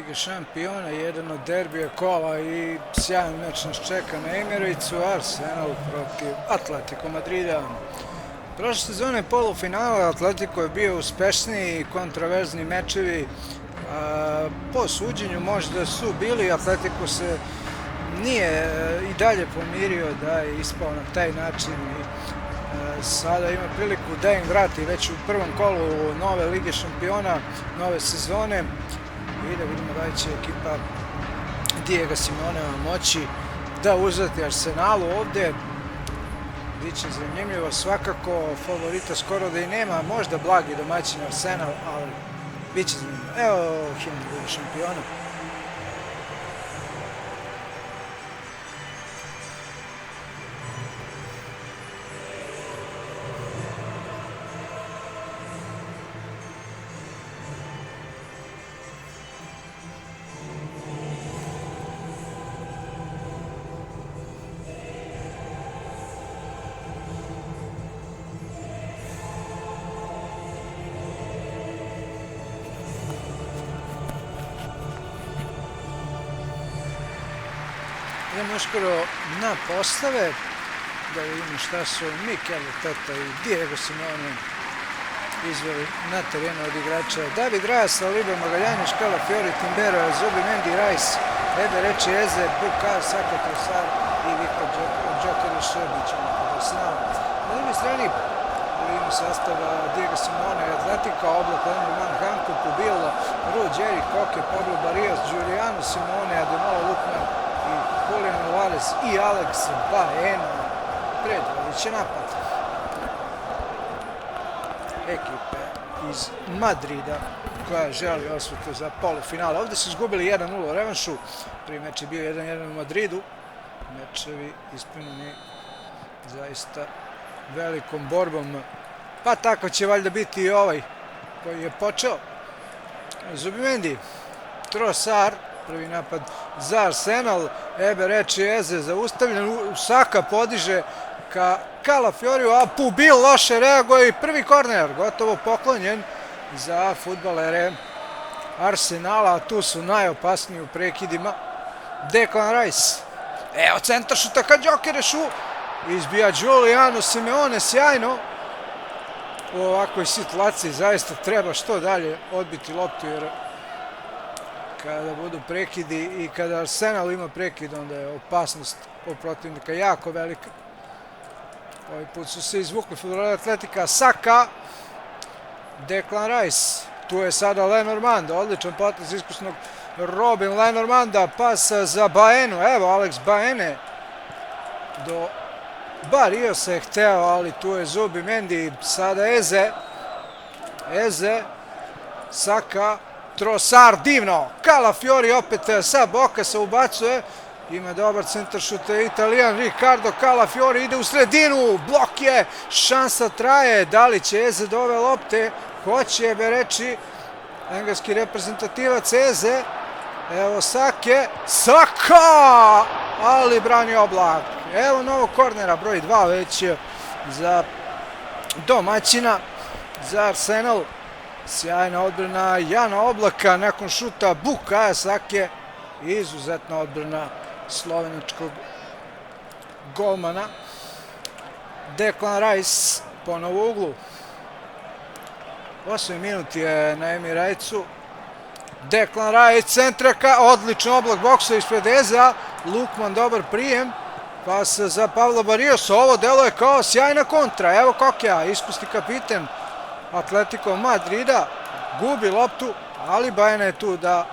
Lige šampiona, jedan od derbija kola i sjajan meč nas čeka na Emiratesu, Arsenal protiv Atletico Madrida. Prošle sezone polufinala Atletico je bio uspešniji, kontraverzni mečevi, po suđenju možda su bili, Atletico se nije i dalje pomirio da je ispao na taj način i sada ima priliku da im vrati već u prvom kolu nove Lige šampiona, nove sezone i da vidimo da će ekipa Diego Simeonea moći da uzvrati Arsenalu ovde. Biće zanimljivo, svakako favorita skoro da i nema, možda blagi domaćin Arsenal, ali biće zanimljivo. Evo himna Lige šampiona. Idemo uskoro na postave, da vidimo šta su Mikel Arteta i Diego Simeone izveli na terenu od igrača. David Raya, Saliba, Magalhaes, Calafiori, Timbero, Zubimendi, Rice, Eberechi, Eze, Bukayo Saka, Trossard i Viktor Gyökeres bićemo kod Arsenala. Na drugoj strani vidimo sastava Diego Simeone i Atletika, Oblak, Lennon, Hanko, Kubillo, Ruggeri, Koke, Pablo Barrios, Giuliano Simeone, Ademola Lookman i Julian Alvarez i Alex Baena predvodiće napad ekipe iz Madrida koja želi osvetu za polufinale. Ovde su izgubili 1-0 u revanšu, prvi meč je bio 1-1 u Madridu, mečevi ispunjeni zaista velikom borbom, pa tako će valjda biti i ovaj koji je počeo. Zubimendi, Trossard, prvi napad za Arsenal, Eberechi, Eze zaustavljen, Saka podiže ka Calafioriju, a Pubil loše reaguje i prvi korner, gotovo poklonjen za fudbalere Arsenala, a tu su najopasniji u prekidima. Declan Rice, evo centar šuta ka Gyökeresu, izbija Giuliano Simeone sjajno. U ovakvoj situaciji zaista treba što dalje odbiti loptu, jer kada budu prekidi i kada Arsenal ima prekid, onda je opasnost od protivnika jako velika. Ovaj put su se izvukli fudbaleri Atletika. Saka, Declan Rice, tu je sada Lenormand, odličan potez iskusnog Robin Lenormanda, pas za Baenu, evo Alex Baene do Barriosa je hteo, ali tu je Zubimendi, sada Eze, Saka, Trossard, divno, Calafiori opet sa boka se ubacuje, ima dobar centar šut, Italijan Riccardo Calafiori ide u sredinu, blok je, šansa traje, da li će Eze do ove lopte, hoće Eberechi, engleski reprezentativac Eze, evo Saka, ali brani Oblak, evo novog kornera, broj 2 već za domaćina, za Arsenal. Sjajna odbrana Jana Oblaka nakon šuta Bukayo Sake, izuzetna odbrana slovenačkog golmana. Declan Rice ponovo u uglu. 8 minuti je na Emiratesu. Declan Rice centraka, odličan Oblak boksa ispred Eza, Lookman dobar prijem, pas za Pablo Barriosa, ovo delo je kao sjajna kontra, evo Kokea, iskusni kapiten Atletico Madrida, gubi loptu, ali Baena je tu da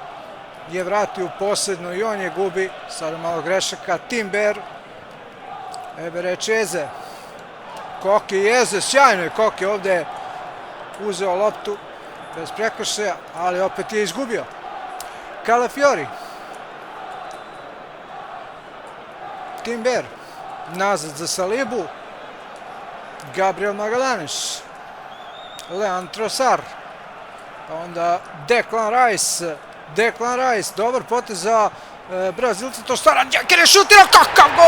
je vrati u posledno i on je gubi, sada malo grešaka, Timber, Eberechi, Eze, Koke i Eze, sjajno je Koke ovde uzeo loptu bez prekršaja, ali opet je izgubio. Calafiori, Timber, nazad za Salibu, Gabriel Magalhaes, Leandro Trossard, pa onda Declan Rice, dobar potez za Brazilca Trossard, Gyökeres šutira, kakav gol!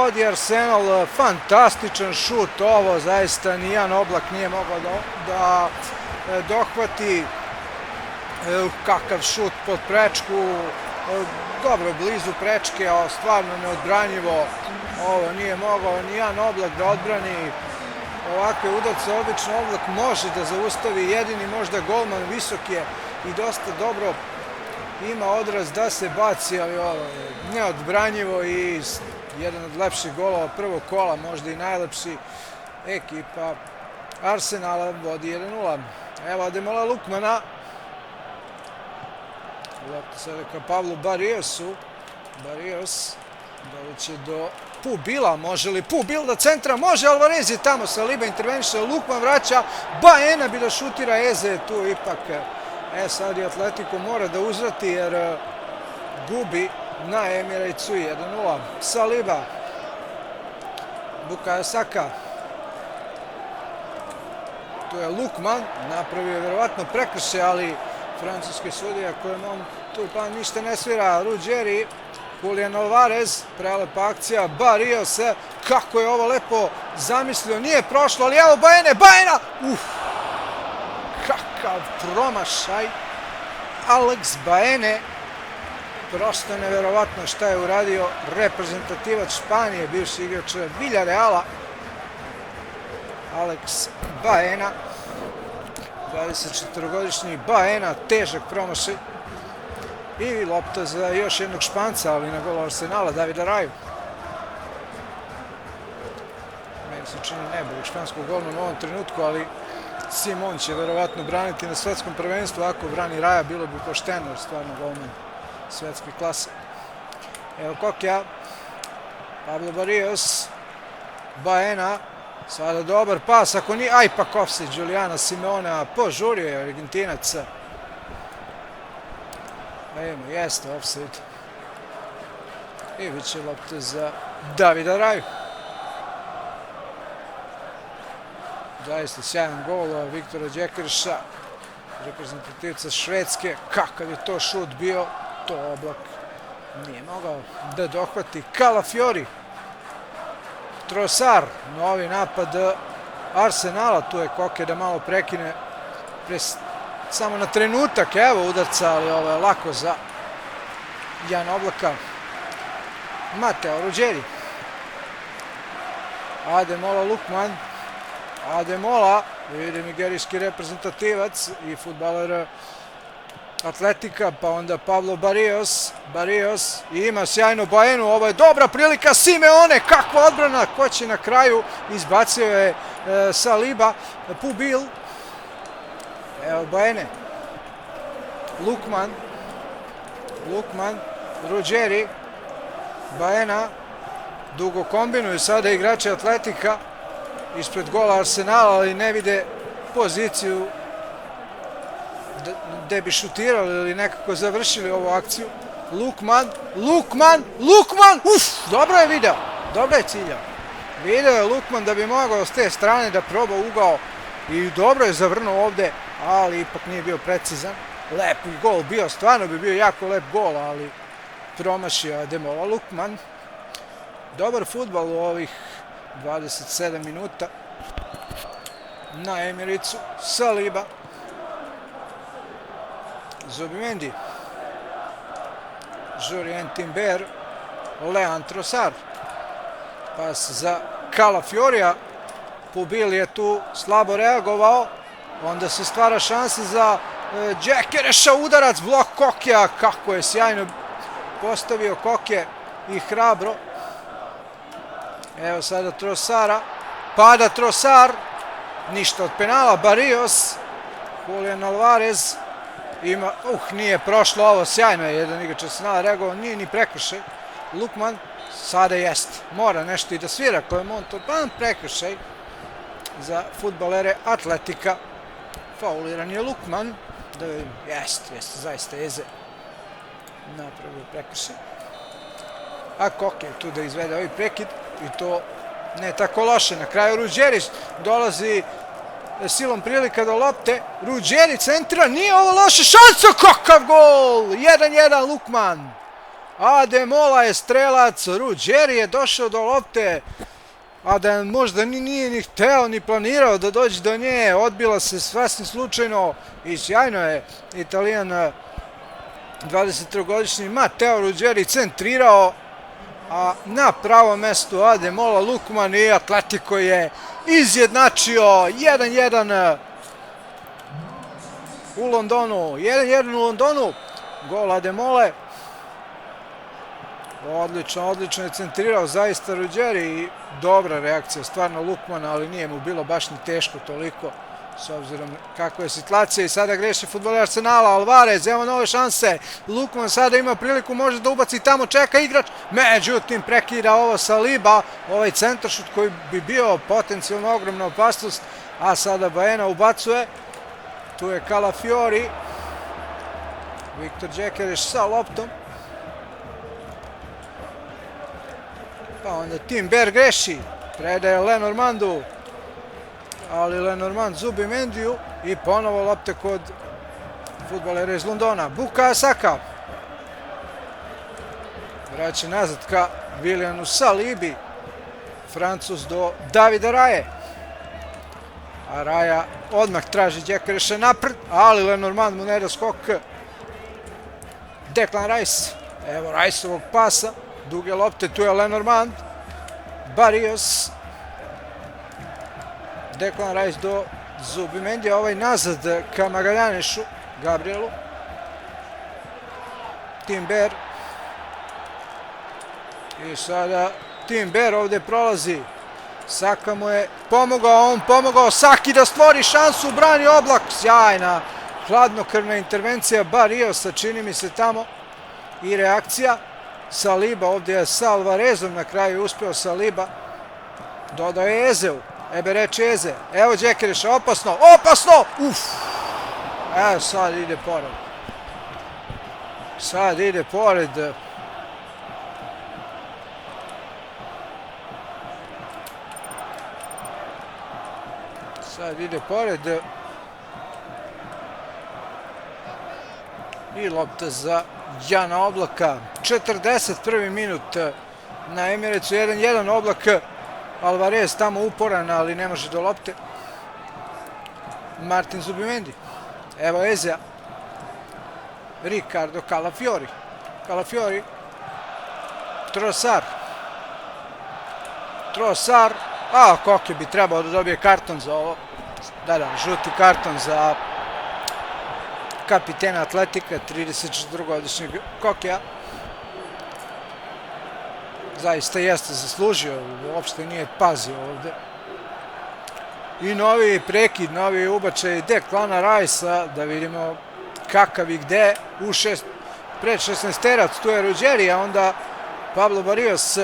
vodi Arsenal, fantastičan šut, ovo zaista nijedan Oblak nije mogao da dohvati, kakav šut pod prečku, dobro blizu prečke, a stvarno neodbranjivo, ovo nije mogao nijedan Oblak da odbrani ovakve udarce, obično Oblak može da zaustavi, jedini možda golman visok je i dosta dobro ima odraz da se baci, ali ovo je neodbranjivo i jedan od lepših golova prvog kola, možda i najlepši. Ekipa Arsenala vodi 1-0. Evo Ademola Lukmana. Lopta sada ka Pavlu Barriosu. Barrios doleće do Pubila, može li Pubil da centra? Može, Alvarez je tamo, Saliba interveniše, Lukman vraća, Baena bi da šutira, Eze je tu ipak. Sad i Atletico mora da uzvrati jer gubi na Emirejcu 1-0. Saliba, Bukayo Saka, tu je Lukman, napravio je verovatno prekršaj, ali francuski sudija kojem on tu pa ništa ne svira. Ruggeri, Julian Alvarez, prelepa akcija, Barrios, kako je ovo lepo zamislio, nije prošlo, ali evo Baena, kakav promašaj, Alex Baena, prosto neverovatno šta je uradio reprezentativac Španije, bivši igrač Villareala, Alex Baena, 24-godišnji Baena, težak promašaj i lopta za još jednog Španca, ali na gol Arsenala, Davida Raju. Meni se čini najboljeg španskog golmana u ovom trenutku, ali Simon će verovatno braniti na svetskom prvenstvu, ako brani Raja bilo bi pošteno, jer stvarno golman svetske klase. Evo Kokja, Pablo Barrios, Baena, sada dobar pas, ako nije, ipak offside Juliana Simeonea, požurio je Argentinac. Jeste offside. I bit će lopta za Davida Raju. Zaista sjajan gol Viktora Gyökereša, reprezentativca Švedske. Kakav je to šut bio, to Oblak nije mogao da dohvati. Calafiori, Trossard, novi napad Arsenala, tu je Koke da malo prekine samo na trenutak, evo udarca, ali ovo je lako za Jan Oblaka. Matteo Ruggeri, Ademola Lukman, Ademola, vidim nigerijski reprezentativac i fudbaler Atletika, pa onda Pablo Barrios i ima sjajnu Baenu, ovo je dobra prilika, Simeone, kakva odbrana, ko će na kraju, izbacio je Saliba, Pubil, evo Baene, Lukman, Ruggeri, Baena, dugo kombinuju sada igrači Atletika ispred gola Arsenala, ali ne vide poziciju gde bi šutirali ili nekako završili ovu akciju. Lukman, dobro je video, dobro je ciljao. Video je Lukman da bi mogao s te strane da proba ugao i dobro je zavrnuo ovde, ali ipak nije bio precizan. Lep gol bio, stvarno bi bio jako lep gol, ali promašio Ademola Lukman. Dobar fudbal u ovih 27 minuta na Emiricu. Saliba, Zubimendi, Julien Timber, Leandro Trossard, pas za Calafiorija, Pubil je tu slabo reagovao, onda se stvara šansa za Gyökereša, udarac, blok Kokja, kako je sjajno postavio Kokje i hrabro. Evo sada Trossara, pada Trossard, ništa od penala, Barrios, Julian Alvarez, ima, nije prošlo ovo, sjajno je jedan igrač Arsenala reagovao, nije ni prekršaj. Lukman, sada jest, mora nešto i da svira, ko je Montalban, prekršaj za fudbalere Atletika. Fauliran je Lukman, da vidim, jeste, zaista Eze napravio prekršaj. A Koke je tu da izvede ovaj prekid i to ne tako loše. Na kraju Ruggeri dolazi silom prilika do lopte, Ruggeri centra, nije ovo loše, šansa, kakav gol, 1-1 Lukman. Ademola je strelac, Ruggeri je došao do lopte, a da možda nije ni hteo ni planirao da dođe do nje, odbila se sasvim slučajno i sjajno je Italijan 23-godišnji Matteo Ruggeri centrirao, a na pravom mestu Ademola Lookman i Atletico je izjednačio 1-1 u Londonu. 1-1 u Londonu, gol Ademole. Odlično je centrirao zaista Ruggeri i dobra reakcija stvarno Lookmana, ali nije mu bilo baš ni teško toliko s obzirom kakva je situacija. I sada greše fudbaler Arsenala, Alvarez, evo nove šanse, Lookman sada ima priliku, može da ubaci tamo, čeka igrač, međutim prekida ovo Saliba, ovaj centaršut koji bi bio potencijalno ogromna opasnost, a sada Baena ubacuje, tu je Calafiori, Viktor Gyökeres sa loptom, pa onda Tim Bear greši, predaje Lenormandu, ali Lenormand Zubimendiju i ponovo lopte kod fudbalera iz Londona. Bukayo Saka vraća nazad ka Willianu Salibi, Francuz do Davida Raje, a Raja odmah traži Gyökereša napred, ali Lenormand mu ne da skok. Declan Rice, evo Riceovog pasa, duge lopte, tu je Lenormand, Barrios, Declan Rice do Zubimendija, ovaj nazad ka Magalhanešu, Gabrielu, Tim Bear, i sada Tim Bear ovde prolazi, Saka mu je pomogao, on pomogao Saki da stvori šansu, brani Oblak, sjajna hladnokrvna intervencija Barriosa, čini mi se tamo, i reakcija Saliba, ovdje je sa Alvarezom na kraju uspeo Saliba, dodao je Ezeu, Ebereči Eze, evo Gyökereša, opasno, evo sad ide pored, i lopta za Jana Oblaka, 41. minut na Emirecu, 1-1 Oblak, Alvarez tamo uporan, ali ne može do lopte. Martin Zubimendi, evo Ezea, Ricardo Calafiori, Trossard, a Koke bi trebao da dobije karton za ovo, žuti karton za kapitena Atletika, 34-godišnjeg Kokea. Zaista jeste zaslužio, uopšte nije pazio ovde. I novi prekid, novi ubačaj Declana Rice-a, da vidimo kakav i gde, pred 16-terac, tu je Ruggeri, a onda Pablo Barrios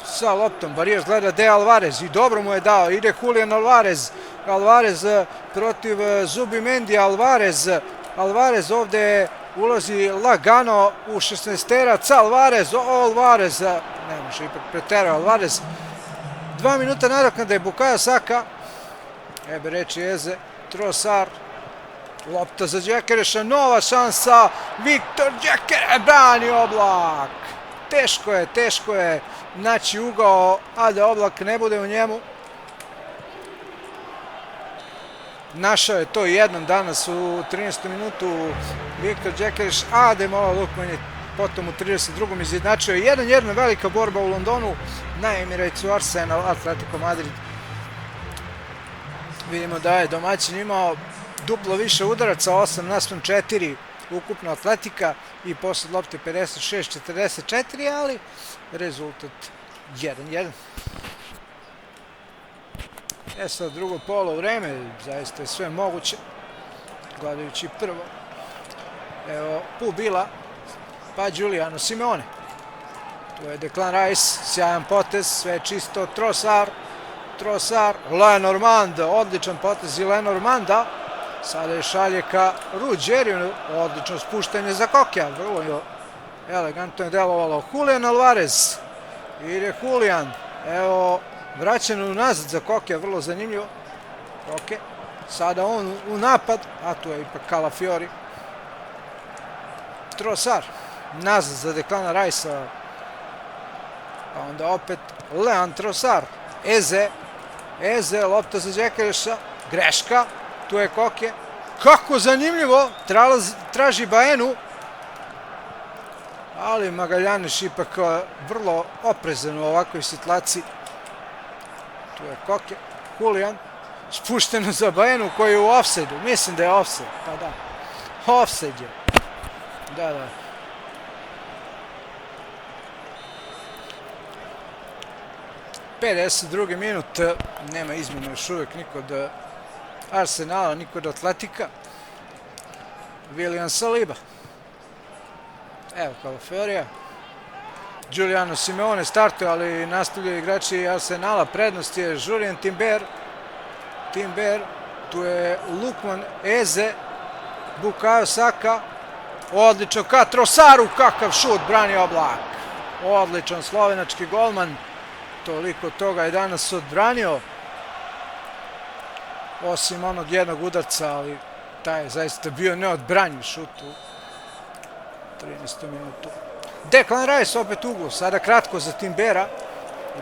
sa loptom. Barrios gleda De Alvarez i dobro mu je dao, ide Julian Alvarez protiv Zubimendija, Alvarez ovde ulazi lagano u 16-terac, Alvarez, ne može, ipak preterao Alvarez. 2 minuta nadoknade je Bukayo Saka, Ebereči Eze, Trossard, lopta za Gyökereša, nova šansa, Viktor Gyökeres, brani Oblak. Teško je naći ugao, a da Oblak ne bude u njemu. Našao je to jednom danas u 13. minutu Viktor Gyökeres, a Ademola Lookman je potom u 32. izjednačio. 1-1 velika borba u Londonu na Emirecu, Arsenal, Atletico Madrid. Vidimo da je domaćin imao duplo više udaraca, 8-4 ukupno Atletika i posle lopte 56-44, ali rezultat 1-1. Sad drugo polo vreme, zaista je sve moguće, gledajući prvo. Evo Pubila, pa Giuliano Simeone. Tu je Declan Rice, sjajan potez, sve čisto, Trossard, Lenormand, odličan potez i Lenormanda. Sada je šalje ka Ruggeriju, odlično spuštanje za Kokea, vrlo elegantno je delovalo. Julian Alvarez, ide Julian, evo vraćeno nazad za Kokea, vrlo zanimljivo. Koke, sada on u napad, a tu je ipak Calafiori. Trossard, nazad za Declana Rice-a. Pa onda opet Leon Trossard. Eze, lopta za Džekereša. Greška. Tu je Koke. Kako zanimljivo. Traži Baenu. Ali Magalhanes ipak vrlo oprezan u ovakvoj situaciji. Tu je Koke. Julian. Spušteno za Baenu koji je u offside-u. Mislim da je offside. Pa da. Offside je. Da. 52. minut. Nema izmjena još uvijek ni kod Arsenala, ni kod Atletika. William Saliba. Evo Calafiorija. Giuliano Simeone startuje, ali nastavljaju igrači Arsenala. Prednost je Julien Timber. Tu je Lukman, Eze, Bukayo Saka. Odlično ka Trossaru, kakav šut, brani Oblak. Odličan slovenački golman. Toliko toga je danas odbranio. Osim onog jednog udarca, ali taj je zaista bio neodbranjiv šut u 13. minutu. Declan Rice opet uglu, sada kratko za Timbera.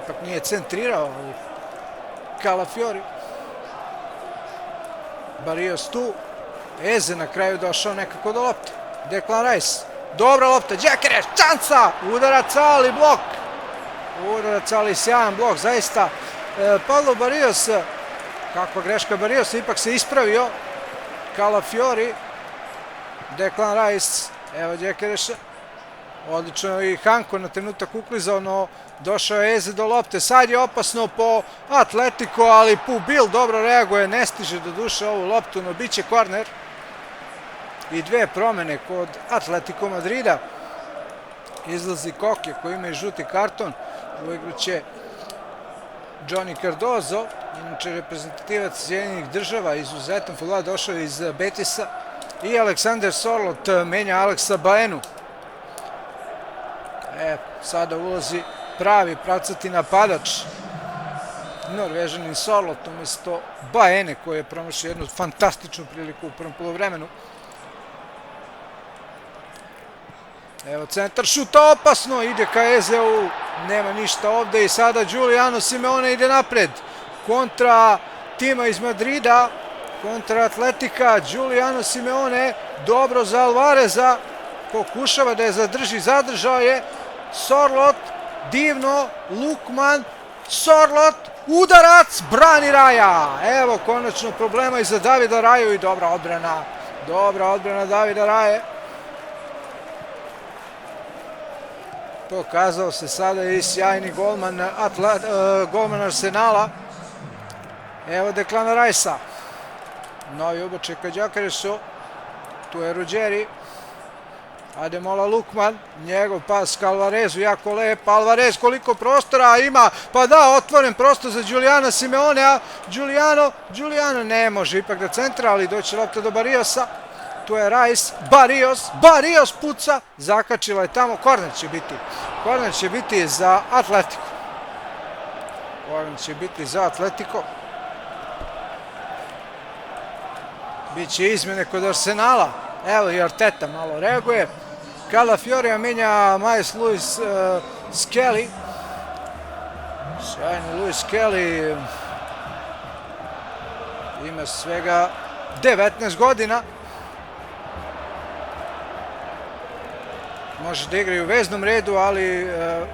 Ipak nije centrirao, ali Calafiori. Barrios tu. Eze na kraju došao nekako do lopte. Declan Rice. Dobra lopta. Džekereš. Šansa. Udarac, ali blok. Udarac, ali sjajan blok. Zaista. Pablo Barrios. Kakva greška Barrios. Ipak se ispravio. Calafiori. Declan Rice. Evo Džekereša. Odlično i Hanko na trenutak uklizao, no došao je Eze do lopte. Sad je opasno po Atletico, ali Pubil dobro reaguje, ne stiže do duše ovu loptu, no bit će korner. I dve promene kod Atletico Madrida. Izlazi Koke koji ima i žuti karton. U igru će Johnny Cardozo, inače reprezentativac Sjedinjenih Država, izuzetan futbaler, došao iz Betisa. I Alexander Sorloth menja Aleksa Baenu. Sada ulazi pravi pravcati napadač. Norvežanin Sorloth umjesto Baene koji je promašio jednu fantastičnu priliku u prvom poluvremenu. Evo centar šuta, opasno, ide ka Ezeu, nema ništa ovde i sada Giuliano Simeone ide napred. Kontra tima iz Madrida, kontra Atletika, Giuliano Simeone, dobro za Alvareza, pokušava da je zadrži, zadržao je. Sorloth, divno, Lukman, Sorloth, udarac, brani Raja. Evo konačno problema i za Davida Raju i dobra odbrana Davida Raje. Pokazao se sada i sjajni golman Arsenala. Evo Declana Rice-a. Novi ubačaj ka Džekerešu. Tu je Ruggeri. Ademola Lukman, njegov pas ka Alvarezu, jako lep. Alvarez koliko prostora ima, pa da, otvoren prostor za Giuliana Simeonea. Giuliano ne može ipak da centra, ali doći lopta do Barriosa. Tu je Rice, Barrios puca, zakačila je tamo, korner će biti za Atletico. Biće izmjene kod Arsenala, evo i Arteta malo reaguje. Calafiorija menja Miles Lewis Skelly. Sjajni Lewis Skelly. Ima svega 19 godina. Može da igra i u veznom redu, ali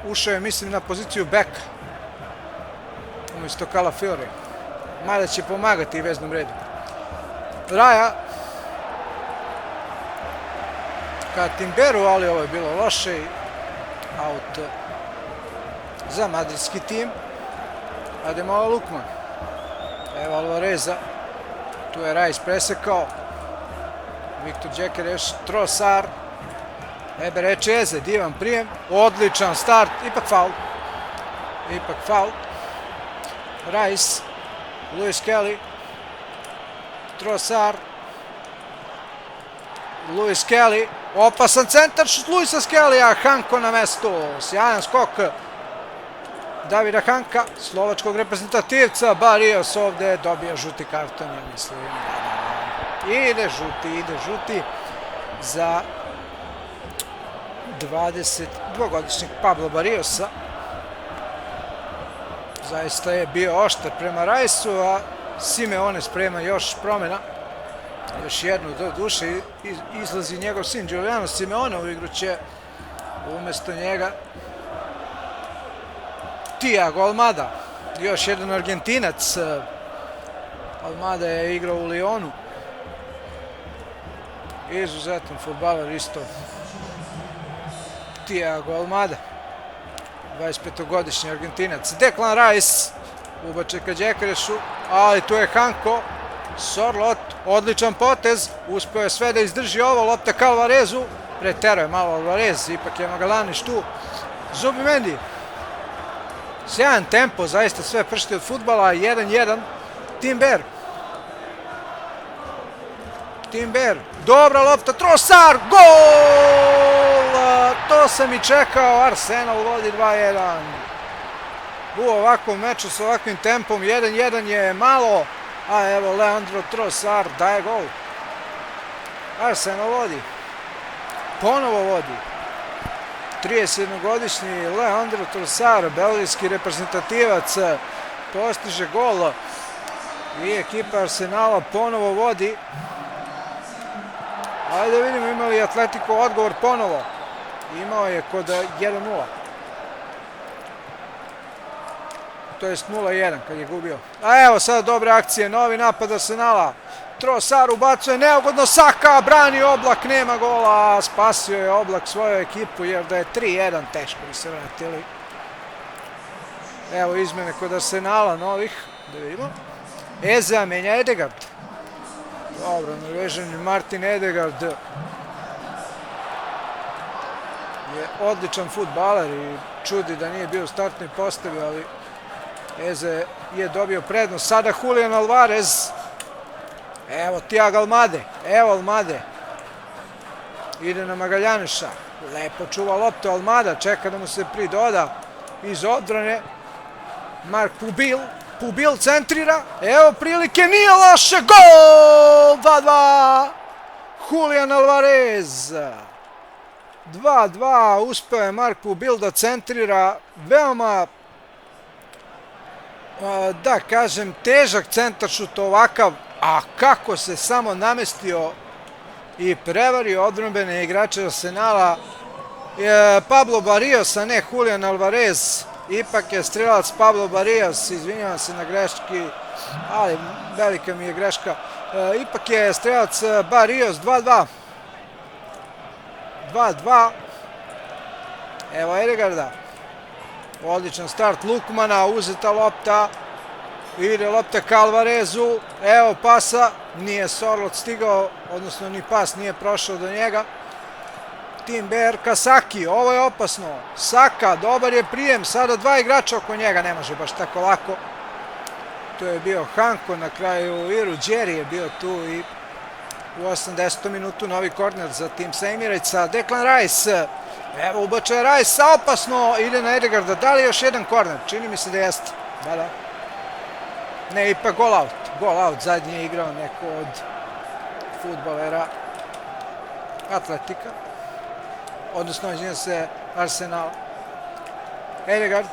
ušao je, mislim, na poziciju beka. Umjesto Calafiorija. Mada će pomagati i veznom redu. Raja. Ka Timberu, ali ovo je bilo loše i out za madridski tim. Ademola Lukman. Evo Alvareza. Tu je Rice presekao. Viktor Džekereš, Trossard. Ebereče Eze, divan prijem. Odličan start, ipak faul. Rice. Lewis Kelly. Trossard. Lewis Kelly. Opasan centar, šut Luisa Skelija, Hanko na mestu, sjajan skok Davida Hanka, slovačkog reprezentativca. Barrios ovde dobija žuti karton, ja mislim. Ide žuti za 22-godišnjeg Pablo Barriosa. Zaista je bio oštar prema Rajsu, a Simeone sprema još promjena. Još jednu do duše izlazi njegov sin Giuliano Simeone, u igru će umjesto njega Thiago Almada, još jedan Argentinac. Almada je igrao u Lyonu. Izuzetan fudbaler isto. Thiago Almada, 25-godišnji Argentinac. Declan Rice ubače ka Gyökeresu, ali tu je Hanko. Sorlot, odličan potez, uspio je sve da izdrži ovo, lopta ka Alvarezu, preterao je malo Alvarez, ipak je Magalhaes tu. Zubimendi, sjajan tempo, zaista sve pršti od fudbala, 1-1. Timber, dobra lopta, Trossard, gol! To sam i čekao, Arsenal vodi 2-1. U ovakvom meču s ovakvim tempom, 1-1 je malo, a evo Leandro Trossard daje gol. Arsenal vodi, ponovo vodi. 31-godišnji Leandro Trossard, belgijski reprezentativac, postiže gol i ekipa Arsenala ponovo vodi. Ajde da vidimo ima li Atletico odgovor ponovo. Imao je kod 1-0. To jest 0-1 kad je gubio. A evo sada dobre akcije, novi napad Arsenala. Trossard ubacuje neugodno, Saka brani Oblak, nema gola, spasio je Oblak svoju ekipu jer da je 3-1 teško bi se vratili. Evo izmene kod Arsenala novih, da vidimo. Eza menja Ødegaard. Dobro, Norvežan Martin Ødegaard je odličan fudbaler i čudi da nije bio u startnoj postavi, ali Eze je dobio prednost. Sada Julian Alvarez. Evo Thiago Almade. Ide na Magalhanesa. Lepo čuva loptu Almada, čeka da mu se pridoda iz odbrane. Mark Pubil centrira. Evo prilike, nije loše, gol! 2-2. Julian Alvarez. 2-2, uspeo je Mark Pubil da centrira. Veoma, da kažem, težak centaršut ovakav, a kako se samo namestio i prevario odbrambene igrače Arsenala. Pablo Barrios, a ne Julian Alvarez. Ipak je strelac Pablo Barrios, izvinjavam se na greški, ali velika mi je greška. Ipak je strelac Barrios, 2-2. 2-2. Evo Ødegaarda. Odličan start Lukmana, uzeta lopta. Ide lopta ka Alvarezu. Evo pasa, nije Sorlot stigao, odnosno ni pas nije prošao do njega. Timber ka Saki, ovo je opasno. Saka, dobar je prijem, sada dva igrača oko njega, ne može baš tako lako. Tu je bio Hanko na kraju, i Ruggeri je bio tu i u 80. minutu novi korner za tim sa Emirates-a. Declan Rice, evo ubačuje Rice, opasno, ide na Ødegaarda, da li još jedan korner? Čini mi se da jeste. Da. Ne, ipak gol out, zadnji je igrao neko od fudbalera Atletika. Odnosno, izvinjam se, Arsenal. Ødegaard,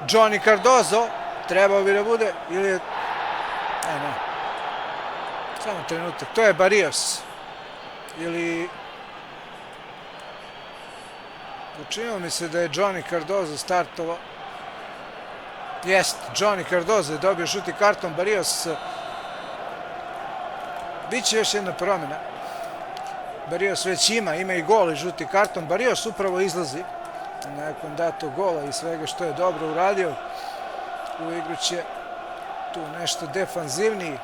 Johnny Cardozo, trebao bi da bude, ili je... Ne. Samo trenutak, to je Barrios. Ili... Učinilo mi se da je Johnny Cardozo startovao. Jest, Johnny Cardozo je dobio žuti karton, Barrios... Biće još jedna promjena. Barrios već ima i gol i žuti karton. Barrios upravo izlazi nakon datog gola i svega što je dobro uradio. U igru će tu nešto defanzivniji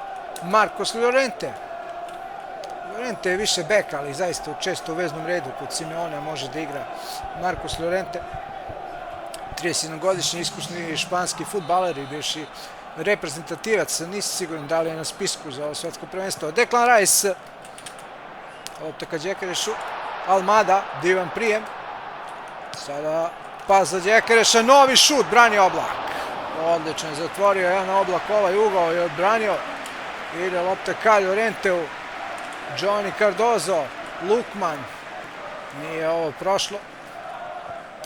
Marcos Llorente. Llorente je više bek, ali zaista često u veznom redu kod Simeonea može da igra Marcos Llorente. 31-godišnji iskusni španski fudbaler i bivši reprezentativac. Nisi siguran da li je na spisku za ovo svetsko prvenstvo. Declan Rice. Lopta ka Gyökeresu. Almada, divan prijem. Sada pas za Gyökeresa, novi šut, brani Oblak. Odlično je zatvorio jedan Oblak, ovaj ugao je odbranio. Ide lopta ka Llorenteu. Johnny Cardozo, Lukman. Nije ovo prošlo.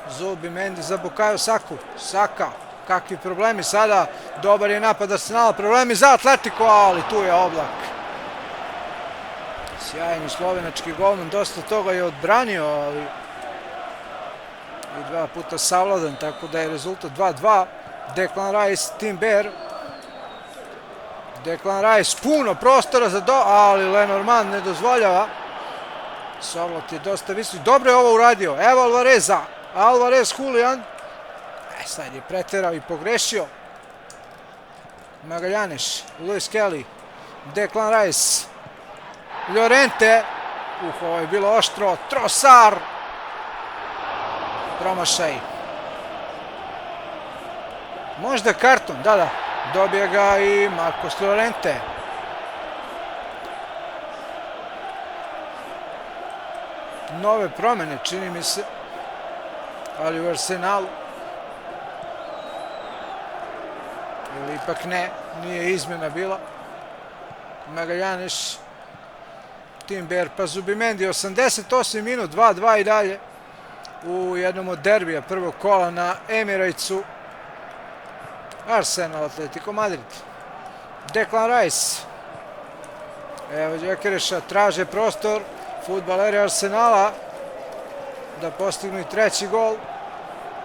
Zubimendi za Bukayo Saku. Saka, kakvi problemi sada. Dobar je napad Arsenala, problemi za Atletico, ali tu je Oblak. Sjajni slovenački golman, dosta toga je odbranio, ali i 2 puta savladan, tako da je rezultat 2-2. Declan Rice, Tim Bear. Declan Rice, puno prostora za ali Lenormand ne dozvoljava. Sorlot je dosta visok. Dobro je ovo uradio. Evo Alvareza. Alvarez, Julian. Sad je preterao i pogrešio. Magalhanes, Luis Kelly. Declan Rice. Llorente. Ovo je bilo oštro. Trossard. Promašaj. Možda karton, da. Dobije ga i Marcos Llorente. Nove promene, čini mi se. Ali u Arsenalu. Ili ipak ne, nije izmjena bila. Magalhanes. Tim Bear, pa Zubimendi, 88 minut, 2-2 i dalje. U jednom od derbija prvog kola na Emiratesu. Arsenal, Atletico Madrid. Declan Rice. Evo Gyökereša, traže prostor. Fudbaleri Arsenala da postignu i treći gol.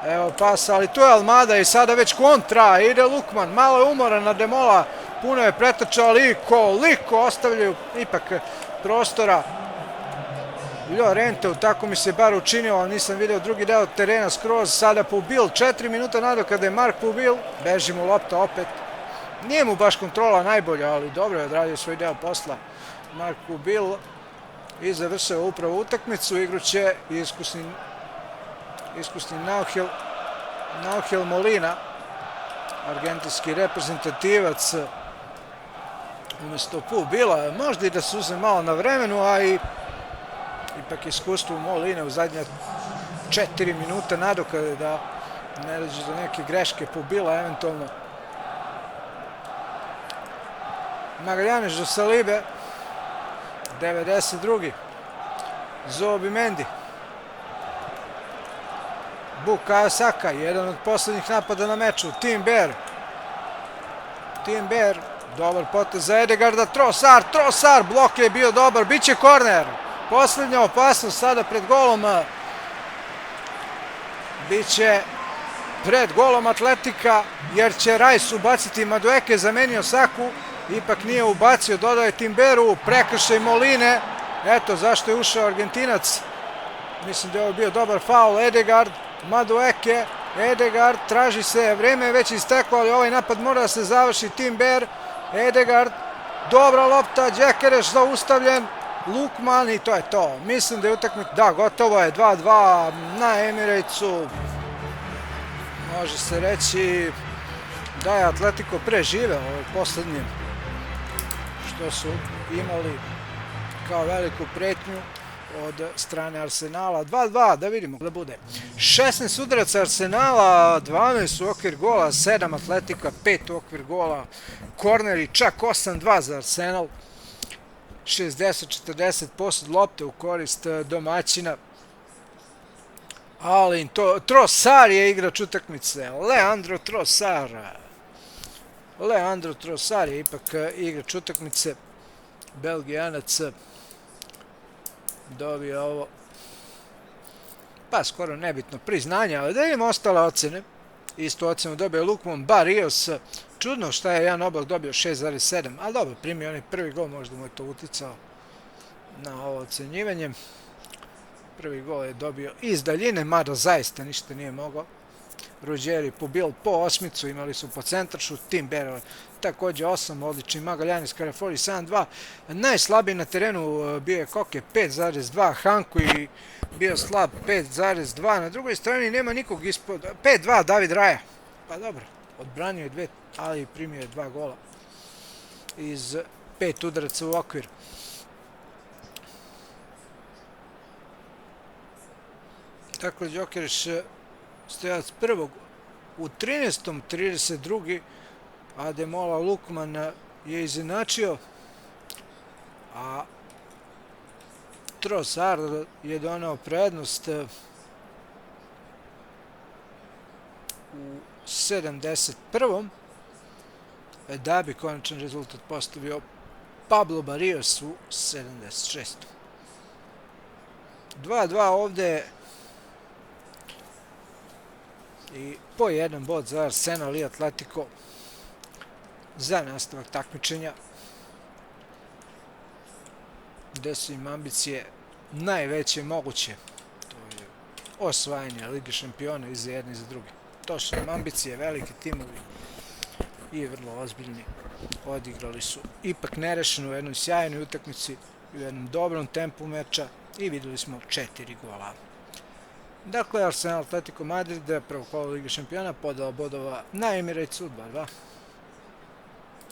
Evo pasa, ali tu je Almada i sada već kontra. Ide Lukman, malo je umoran na Demola. Puno je pretrčao, liko ostavljaju ipak prostora Llorenteu, tako mi se bar učinio, ali nisam vidio drugi deo terena skroz. Sada Pubil, 4 minuta nado kada je Mark Pubil, beži mu lopta opet. Nije mu baš kontrola najbolja, ali dobro je odradio svoj deo posla. Mark Pubil i završava upravo utakmicu. Igru će iskusni Nauhel Molina, argentinski reprezentativac, umjesto Pubila. Možda i da se uzme malo na vremenu, a i ipak iskustvo Moline u zadnja 4 minuta nadokade da ne dođe do neke greške Pubila eventualno. Magalhanes do Salibe, 92. Zubimendi. Bukayo Saka, jedan od poslednjih napada na meču. Tim Bear, dobar potez za Edegarda. Trossard, blok je bio dobar, bit će korner. Poslednja opasnost sada pred golom. Biće pred golom Atletika, jer će Rice ubaciti. Madueke zamenio Saku, ipak nije ubacio, dodao je Tim Bearu, prekršaj Moline. Eto zašto je ušao Argentinac. Mislim da je ovo bio dobar faul. Edegard, Madueke, Edegard, traži se, vreme je već isteklo, ali ovaj napad mora da se završi. Tim Bear, Edegard, dobra lopta, Gyökeres zaustavljen, Lukman i to je to. Mislim da je utakmica, da, gotovo je, 2-2 na Emiratesu. Može se reći da je Atletico preživeo ovo poslednje što su imali kao veliku pretnju od strane Arsenala. 2-2, da vidimo da bude. 16 udaraca Arsenala, 12 u okvir gola, 7 Atletika, 5 u okvir gola, korneri čak 8-2 za Arsenal, 60-40% lopte u korist domaćina. Ali Trossard je igrač utakmice, Leandro Trossard je ipak igrač utakmice, Belgijanac. Dobio ovo, pa skoro nebitno priznanje, ali da imamo ostale ocene. Istu ocenu dobio Lukman Barrios. Čudno šta je Jan Oblak dobio 6,7, ali dobro, primio onaj prvi gol, možda mu je to uticao na ovo ocenjivanje. Prvi gol je dobio iz daljine, mada zaista ništa nije mogao. Ruggeri Pubil po osmicu, imali su po centaršu, Tim Bear takođe 8, odlični Magalhanes, Carafoli 7-2. Najslabiji na terenu bio je Koke 5,2, Hanku bio slab 5,2, na drugoj strani nema nikog ispod 5-2 David Raya. Pa dobro, odbranio je 2, ali primio je 2 gola iz 5 udaraca u okvir. Tako da Gyökeres stojac prvog u 13. 32. a Demola Lukman je izjednačio, a Trossard je doneo prednost. 71. Da bi konačan rezultat postavio Pablo Barrios u 76. 2-2 ovde i po jedan bod za Arsenal i Atletico za nastavak takmičenja, gde su im ambicije najveće moguće. To je osvajanje Lige šampiona i za jedne i za druge. To su nam ambicije, veliki timovi i vrlo ozbiljni. Odigrali su ipak nerešeno u jednoj sjajnoj utakmici, u jednom dobrom tempu meča i videli smo 4 gola. Dakle, Arsenal Atletico Madrid, prvo kolo Lige šampiona, podao bodova na Emiratesa 2-2.